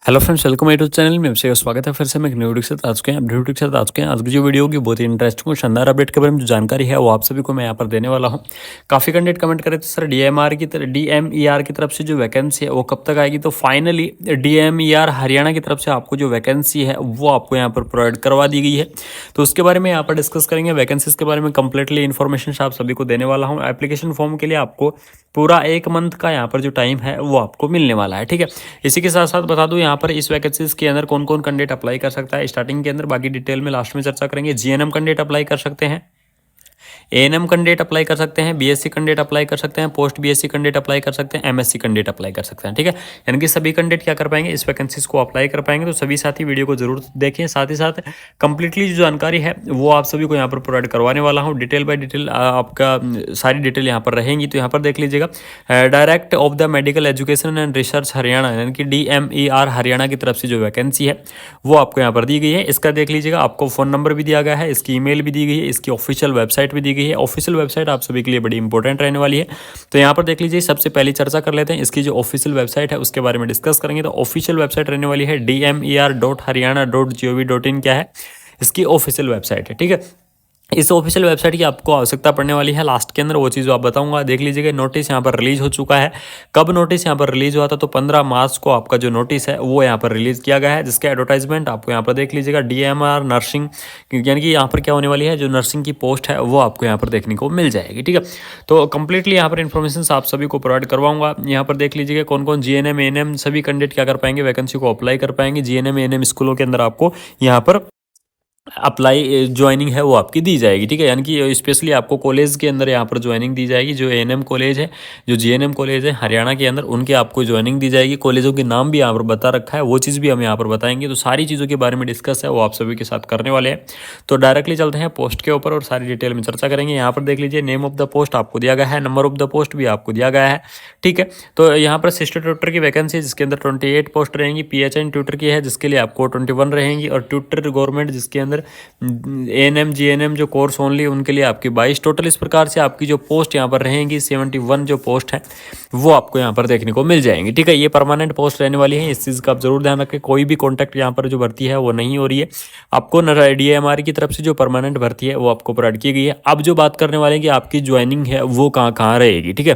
Hello friends, welcome YouTube channel में आपसे स्वागत है फिर से मैं एक न्यू वीडियो के साथ आज के अपडेट के साथ आज की जो वीडियो होगी बहुत ही इंटरेस्टिंग और शानदार अपडेट के बारे में जो जानकारी है वो आप सभी को मैं यहाँ पर देने वाला हूँ। काफ़ी कैंडिडेट कमेंट करे थे सर डीएमईआर की तरफ से जो वैकेंसी है वो कब तक आएगी। तो फाइनली डीएमईआर हरियाणा की तरफ से आपको जो वैकेंसी है वो आपको यहाँ पर प्रोवाइड करवा दी गई है। तो उसके बारे में यहाँ पर डिस्कस करेंगे। वैकेंसीज के बारे में कंप्लीटली इन्फॉर्मेशन आप सभी को देने वाला हूँ। एप्लीकेशन फॉर्म के लिए आपको पूरा 1 मंथ का यहाँ पर जो टाइम है वो आपको मिलने वाला है। ठीक है, इसी के साथ साथ बता दूं यहाँ पर इस वैकेंसीज के अंदर कौन कौन कैंडिडेट अप्लाई कर सकता है स्टार्टिंग के अंदर, बाकी डिटेल में लास्ट में चर्चा करेंगे। जीएनएम कैंडिडेट अप्लाई कर सकते हैं, एएनएम कैंडिडेट अप्लाई कर सकते हैं, बीएससी कैंडिडेट अप्लाई कर सकते हैं, पोस्ट बीएससी कैंडिडेट अप्लाई कर सकते हैं, एमएससी कैंडिडेट अप्लाई कर सकते हैं। ठीक है, यानी कि सभी कैंडिडेट क्या कर पाएंगे, इस वैकेंसीज को अप्लाई कर पाएंगे। तो सभी साथी वीडियो को जरूर देखें। साथ ही साथ कंप्लीटली जो जानकारी है वो आप सभी को यहाँ पर प्रोवाइड करवाने वाला हूँ। डिटेल बाय डिटेल आपका सारी डिटेल यहाँ पर रहेंगी। तो यहाँ पर देख लीजिएगा, direct of the medical education and research Haryana यानी कि डीएमईआर हरियाणा की तरफ से जो वैकेंसी है वो आपको यहाँ पर दी गई है। इसका देख लीजिएगा, आपको फ़ोन नंबर भी दिया गया है, इसकी ईमेल भी दी गई है, इसकी ऑफिशियल वेबसाइट भी दी गई है। ऑफिशियल वेबसाइट आप सभी के लिए बड़ी इंपॉर्टेंट रहने वाली है। तो यहाँ पर देख लीजिए, सबसे पहले चर्चा कर लेते हैं इसकी जो ऑफिशियल वेबसाइट है उसके बारे में डिस्कस करेंगे। तो ऑफिशियल वेबसाइट रहने वाली है dmer.haryana.gov.in क्या है, इसकी ऑफिशियल वेबसाइट है। ठीक है, इस ऑफिशियल वेबसाइट की आपको आवश्यकता पड़ने वाली है लास्ट के अंदर, वो चीज़ आप बताऊंगा। देख लीजिएगा, नोटिस यहाँ पर रिलीज हो चुका है। कब नोटिस यहाँ पर रिलीज हुआ था, तो 15 मार्च को आपका जो नोटिस है वो यहाँ पर रिलीज किया गया है, जिसका एडवर्टाइजमेंट आपको यहाँ पर देख लीजिएगा। डीएमआर नर्सिंग यानी कि यहाँ पर क्या होने वाली है, जो नर्सिंग की पोस्ट है वो आपको यहाँ पर देखने को मिल जाएगी। ठीक है, तो कंप्लीटली यहाँ पर इन्फॉर्मेशन आप सभी को प्रोवाइड करवाऊंगा। यहाँ पर देख लीजिएगा कौन कौन जीएनएम एएनएम सभी कैंडिडेट क्या कर पाएंगे, वैकेंसी को अप्लाई कर पाएंगे। जीएनएम एएनएम स्कूलों के अंदर आपको यहाँ पर अप्लाई ज्वाइनिंग है वो आपकी दी जाएगी। ठीक है, यानी कि स्पेशली आपको कॉलेज के अंदर यहाँ पर ज्वाइनिंग दी जाएगी। जो एएनएम कॉलेज है, जो जीएनएम कॉलेज है हरियाणा के अंदर, उनके आपको ज्वाइनिंग दी जाएगी। कॉलेजों के नाम भी यहाँ पर बता रखा है, वो चीज़ भी हम यहाँ पर बताएंगे। तो सारी चीज़ों के बारे में डिस्कस है वो आप सभी के साथ करने वाले हैं। तो डायरेक्टली चलते हैं पोस्ट के ऊपर और सारी डिटेल में चर्चा करेंगे। यहाँ पर देख लीजिए, नेम ऑफ द पोस्ट आपको दिया गया है, नंबर ऑफ द पोस्ट भी आपको दिया गया है। ठीक है, तो यहाँ पर असिस्टेंट ट्यूटर की वैकेंसी जिसके अंदर 28 पोस्ट रहेंगी। पीएचएन ट्यूटर की है जिसके लिए आपको 21 रहेंगी। और ट्यूटर गवर्नमेंट जिसके अंदर एएनएम जीएनएम जो कोर्स ओनली, उनके लिए आपकी 22 टोटल। इस प्रकार से आपकी जो पोस्ट यहाँ पर रहेंगी 71 जो पोस्ट है वो आपको यहाँ पर देखने को मिल जाएंगी। ठीक है, ये परमानेंट पोस्ट रहने वाली है, इस चीज़ का आप जरूर ध्यान रखें। कोई भी कॉन्टैक्ट यहाँ पर जो भर्ती है वो नहीं हो रही है। आपको डीएमआर की तरफ से जो परमानेंट भर्ती है वो आपको प्रोवाइड की गई है। अब जो बात करने वाले हैं कि आपकी ज्वाइनिंग है वो कहाँ कहाँ रहेगी। ठीक है,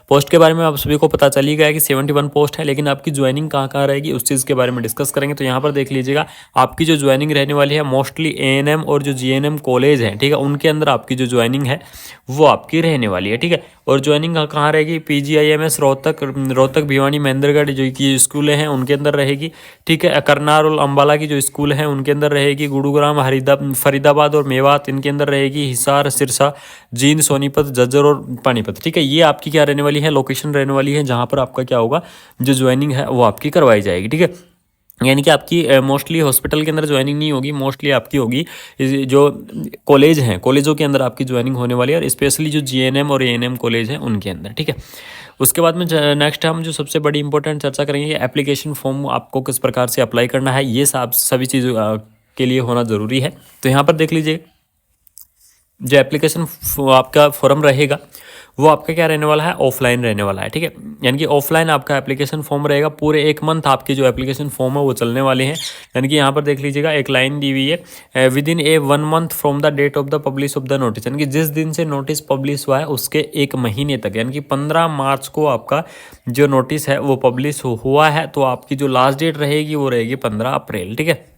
पोस्ट के बारे में आप सभी को पता चल ही गया कि 71 पोस्ट है, लेकिन आपकी ज्वाइनिंग कहाँ कहाँ रहेगी उस चीज़ के बारे में डिस्कस करेंगे। तो यहाँ पर देख लीजिएगा, आपकी जो ज्वाइनिंग रहने वाली है मोस्टली एएनएम और जो जीएनएम कॉलेज है, ठीक है, उनके अंदर आपकी जो ज्वाइनिंग है वो आपकी रहने वाली है। ठीक है, और ज्वाइनिंग कहाँ रहेगी, पीजीआईएमएस रोहतक भिवानी महेंद्रगढ़ जो की स्कूलें हैं उनके अंदर रहेगी। ठीक है, करनाल और अम्बाला की जो स्कूल हैं उनके अंदर रहेगी। गुरुग्राम फरीदाबाद और मेवात इनके अंदर रहेगी। हिसार सिरसा जींद सोनीपत झज्जर और पानीपत। ठीक है, ये आपकी क्या रहने वाली है, लोकेशन रहने वाली है जहाँ पर आपका क्या होगा, जो ज्वाइनिंग है वो आपकी करवाई जाएगी। ठीक है, यानी कि आपकी मोस्टली हॉस्पिटल के अंदर ज्वाइनिंग नहीं होगी, मोस्टली आपकी होगी जो कॉलेज हैं, कॉलेजों के अंदर आपकी ज्वाइनिंग होने वाली है, और स्पेशली जो जीएनएम और एएनएम कॉलेज हैं उनके अंदर। ठीक है, उसके बाद में नेक्स्ट हम जो सबसे बड़ी इंपॉर्टेंट चर्चा करेंगे, एप्लीकेशन फॉर्म आपको किस प्रकार से अप्लाई करना है, ये सभी चीज़ों के लिए होना ज़रूरी है। तो यहाँ पर देख लीजिए, जो एप्लीकेशन आपका फॉर्म रहेगा वो आपका क्या रहने वाला है, ऑफलाइन रहने वाला है। ठीक है, यानी कि ऑफलाइन आपका एप्लीकेशन फॉर्म रहेगा। पूरे 1 मंथ आपकी जो एप्लीकेशन फॉर्म है वो चलने वाले हैं। यानी कि यहाँ पर देख लीजिएगा, एक लाइन दी हुई है, within 1 month from the date of the publish of the notice, यानी कि जिस दिन से नोटिस पब्लिश हुआ है उसके 1 महीने तक, यानी कि 15 मार्च को आपका जो नोटिस है वो पब्लिश हुआ है, तो आपकी जो लास्ट डेट रहेगी वो रहेगी 15 अप्रैल। ठीक है,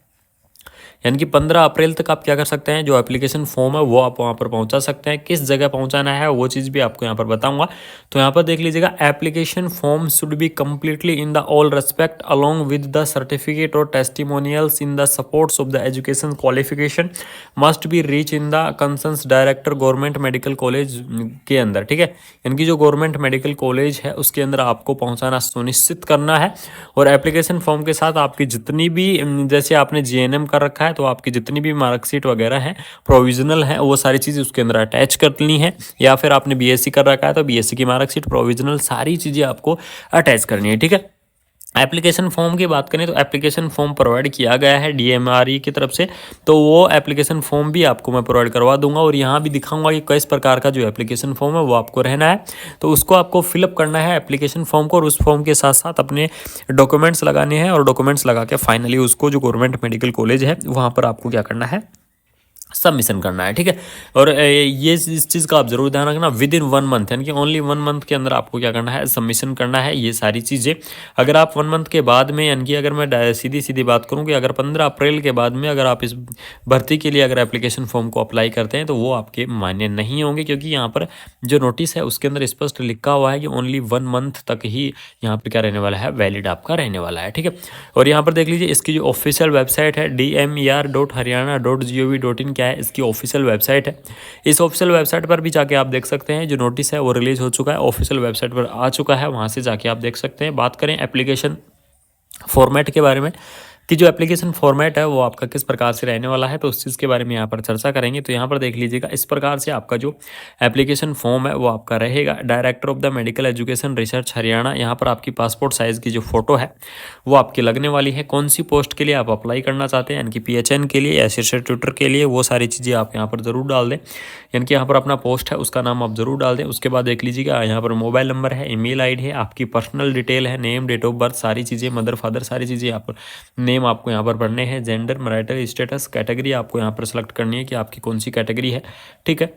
यानी कि 15 अप्रैल तक आप क्या कर सकते हैं, जो एप्लीकेशन फॉर्म है वो आप वहाँ पर पहुँचा सकते हैं। किस जगह पहुँचाना है वो चीज़ भी आपको यहाँ पर बताऊँगा। तो यहाँ पर देख लीजिएगा, application form should be completely in the all respect along with the certificate और testimonials in the supports of the education qualification must be reach in the concerns director government medical college के अंदर। ठीक है, यानी कि जो government medical college है उसके अंदर आपको पहुँचाना सुनिश्चित करना है। और एप्लीकेशन फॉर्म के साथ आपकी जितनी भी, जैसे आपने जीएनएम कर रखा है तो आपकी जितनी भी मार्कशीट वगैरह है, प्रोविजनल है, वो सारी चीज़ें उसके अंदर अटैच करनी है। या फिर आपने बीएससी कर रखा है तो बीएससी की मार्कशीट, प्रोविजनल, सारी चीज़ें आपको अटैच करनी है। ठीक है, एप्लीकेशन फॉर्म की बात करें तो एप्लीकेशन फॉर्म प्रोवाइड किया गया है DMRE की तरफ से, तो वो एप्लीकेशन फॉर्म भी आपको मैं प्रोवाइड करवा दूंगा और यहाँ भी दिखाऊंगा कि किस प्रकार का जो एप्लीकेशन फॉर्म है वो आपको रहना है। तो उसको आपको फिलअप करना है एप्लीकेशन फॉर्म को, और उस फॉर्म के साथ साथ अपने डॉक्यूमेंट्स लगाने हैं, और डॉक्यूमेंट्स लगा के फाइनली उसको जो गवर्नमेंट मेडिकल कॉलेज है वहाँ पर आपको क्या करना है, सबमिशन करना है। ठीक है, और ये इस चीज़ का आप जरूर ध्यान रखना, विद इन 1 मंथ, यानी कि ओनली 1 मंथ के अंदर आपको क्या करना है, सबमिशन करना है ये सारी चीज़ें। अगर आप 1 मंथ के बाद में, यानी कि अगर मैं सीधी सीधी बात करूँ कि अगर 15 अप्रैल के बाद में अगर आप इस भर्ती के लिए अगर एप्लीकेशन फॉर्म को अप्लाई करते हैं तो वो आपके मान्य नहीं होंगे, क्योंकि यहाँ पर जो नोटिस है उसके अंदर स्पष्ट लिखा हुआ है कि ओनली 1 मंथ तक ही यहाँ पर क्या रहने वाला है, वैलिड आपका रहने वाला है। ठीक है, और यहाँ पर देख लीजिए इसकी जो ऑफिशियल वेबसाइट है dmer.haryana.gov.in क्या है, इसकी ऑफिशियल वेबसाइट है। इस ऑफिशियल वेबसाइट पर भी जाके आप देख सकते हैं, जो नोटिस है वो रिलीज हो चुका है, ऑफिशियल वेबसाइट पर आ चुका है, वहाँ से जाके आप देख सकते हैं। बात करें एप्लीकेशन फॉर्मेट के बारे में कि जो एप्लीकेशन फॉर्मेट है वो आपका किस प्रकार से रहने वाला है, तो उस चीज़ के बारे में यहाँ पर चर्चा करेंगे। तो यहाँ पर देख लीजिएगा, इस प्रकार से आपका जो एप्लीकेशन फॉर्म है वो आपका रहेगा। Director of the medical education research Haryana, यहाँ पर आपकी पासपोर्ट साइज़ की जो फोटो है वो आपकी लगने वाली है। कौन सी पोस्ट के लिए आप अप्लाई करना चाहते हैं, यानी कि PHN के लिए या असिस्टेंट ट्यूटर के लिए, वो सारी चीज़ें आप यहाँ पर ज़रूर डाल दें। यानी कि यहाँ पर अपना पोस्ट है उसका नाम आप ज़रूर डाल दें। उसके बाद देख लीजिएगा यहाँ पर मोबाइल नंबर है, ईमेल ID है, आपकी पर्सनल डिटेल है, नेम, डेट ऑफ बर्थ, सारी चीज़ें, मदर फादर, सारी चीज़ें यहाँ पर, नेम आपको यहाँ पर पढ़ने हैं, जेंडर, मैरिटल स्टेटस, कैटेगरी आपको यहाँ पर सेलेक्ट करनी है कि आपकी कौन सी कैटेगरी है। ठीक है,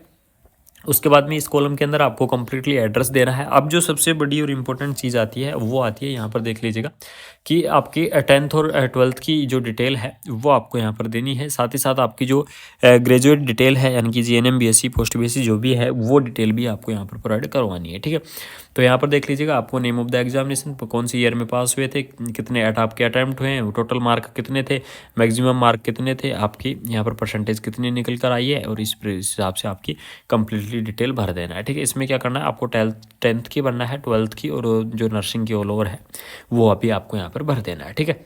उसके बाद में इस कॉलम के अंदर आपको कंप्लीटली एड्रेस देना है। अब जो सबसे बड़ी और इम्पोर्टेंट चीज़ आती है वो आती है यहाँ पर देख लीजिएगा कि आपकी 10th और 12th की जो डिटेल है वो आपको यहाँ पर देनी है। साथ ही साथ आपकी जो ग्रेजुएट डिटेल है, यानी कि GNM BSc पोस्ट BSc जो भी है वो डिटेल भी आपको यहाँ पर प्रोवाइड करवानी है। ठीक है, तो यहाँ पर देख लीजिएगा आपको नेम ऑफ द एग्जामिनेशन, कौन सी ईयर में पास हुए थे, कितने आपके अटैम्प्ट हुए हैं, टोटल मार्क कितने थे, मैक्सिमम मार्क कितने थे, आपकी यहाँ पर परसेंटेज कितनी निकल कर आई है, और इस हिसाब से आपकी कंप्लीटली डिटेल भर देना है। ठीक है, इसमें क्या करना है, आपको 10th की भरना है, 12th की, और जो नर्सिंग की ऑल ओवर है वो अभी आपको यहाँ पर भर देना है। ठीक है,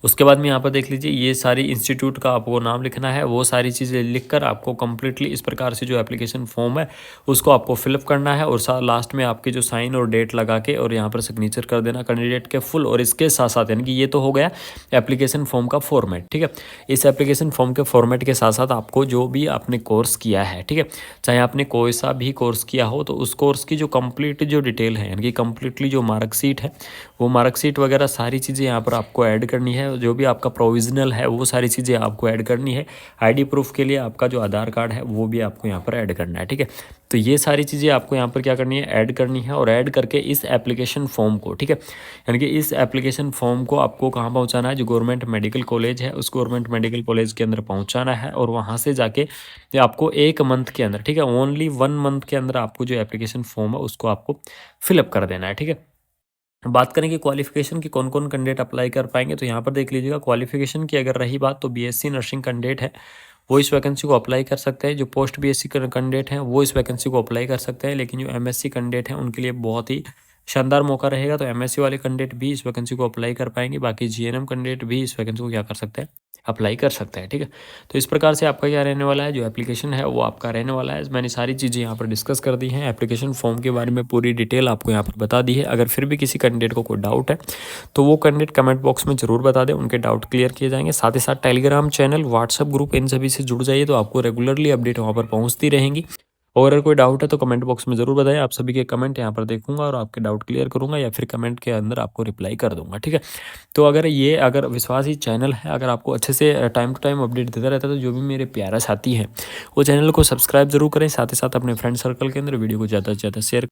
उसके बाद में यहाँ पर देख लीजिए ये सारी इंस्टीट्यूट का आपको नाम लिखना है, वो सारी चीज़ें लिखकर आपको कंप्लीटली इस प्रकार से जो एप्लीकेशन फॉर्म है उसको आपको फिलअप करना है, और लास्ट में आपके जो साइन और डेट लगा के और यहाँ पर सिग्नेचर कर देना कैंडिडेट के फुल। और इसके साथ साथ, यानी कि ये तो हो गया एप्लीकेशन फॉर्म का फॉर्मेट। ठीक है, इस एप्लीकेशन फॉर्म के फॉर्मेट के साथ साथ आपको जो भी आपने कोर्स किया है, ठीक है, चाहे आपने कोई सा भी कोर्स किया हो, तो उस कोर्स की जो कंप्लीट जो डिटेल है, यानी कि कंप्लीटली जो मार्कशीट है वो मार्कशीट वगैरह सारी चीज़ें यहाँ पर आपको ऐड करनी है। जो भी आपका प्रोविजनल है वो सारी चीज़ें आपको ऐड करनी है। ID प्रूफ के लिए आपका जो आधार कार्ड है वो भी आपको यहाँ पर ऐड करना है। ठीक है, तो ये सारी चीज़ें आपको यहाँ पर क्या करनी है, ऐड करनी है, और ऐड करके इस एप्लीकेशन फॉर्म को, ठीक है, यानी कि इस एप्लीकेशन फॉर्म को आपको कहाँ पहुँचाना है, जो गवर्नमेंट मेडिकल कॉलेज है उस गवर्नमेंट मेडिकल कॉलेज के अंदर पहुँचाना है, और वहाँ से जाके आपको 1 मंथ के अंदर, ठीक है, ओनली 1 मंथ के अंदर आपको जो एप्लीकेशन फॉर्म है उसको आपको फिलअप कर देना है। ठीक है, बात करें कि क्वालिफिकेशन की कौन कौन कैंडिडेट अप्लाई कर पाएंगे, तो यहाँ पर देख लीजिएगा क्वालिफिकेशन की अगर रही बात तो BSc नर्सिंग कैंडिडेट है वो इस वैकेंसी को अप्लाई कर सकते हैं। जो पोस्ट BSc कैंडिडेट हैं वो इस वैकेंसी को अप्लाई कर सकते हैं, लेकिन जो MSc कैंडिडेट हैं उनके लिए बहुत ही शानदार मौका रहेगा, तो MSc वाले कैंडिडेट भी इस वैकेंसी को अप्लाई कर पाएंगे। बाकी GNM कैंडिडेट भी इस वैकेंसी को क्या कर सकते हैं, अप्लाई कर सकते हैं। ठीक है, तो इस प्रकार से आपका क्या रहने वाला है, जो एप्लीकेशन है वो आपका रहने वाला है। मैंने सारी चीज़ें यहाँ पर डिस्कस कर दी हैं, एप्लीकेशन फॉर्म के बारे में पूरी डिटेल आपको यहाँ पर बता दी है। अगर फिर भी किसी कैंडिडेट को कोई डाउट है तो वो कैंडिडेट कमेंट बॉक्स में ज़रूर बता दें, उनके डाउट क्लियर किए जाएंगे। साथ ही साथ टेलीग्राम चैनल, व्हाट्सअप ग्रुप, इन सभी से जुड़ जाइए, तो आपको रेगुलरली अपडेट वहाँ पर पहुँचती रहेंगी। और अगर कोई डाउट है तो कमेंट बॉक्स में ज़रूर बताएं, आप सभी के कमेंट यहाँ पर देखूंगा और आपके डाउट क्लियर करूंगा, या फिर कमेंट के अंदर आपको रिप्लाई कर दूंगा। ठीक है, तो अगर विश्वास ही चैनल है, अगर आपको अच्छे से टाइम टू टाइम अपडेट देता रहता है, तो जो भी मेरे प्यारा साथी हैं वो चैनल को सब्सक्राइब जरूर करें। साथ ही साथ अपने फ्रेंड सर्कल के अंदर वीडियो को ज़्यादा से ज़्यादा शेयर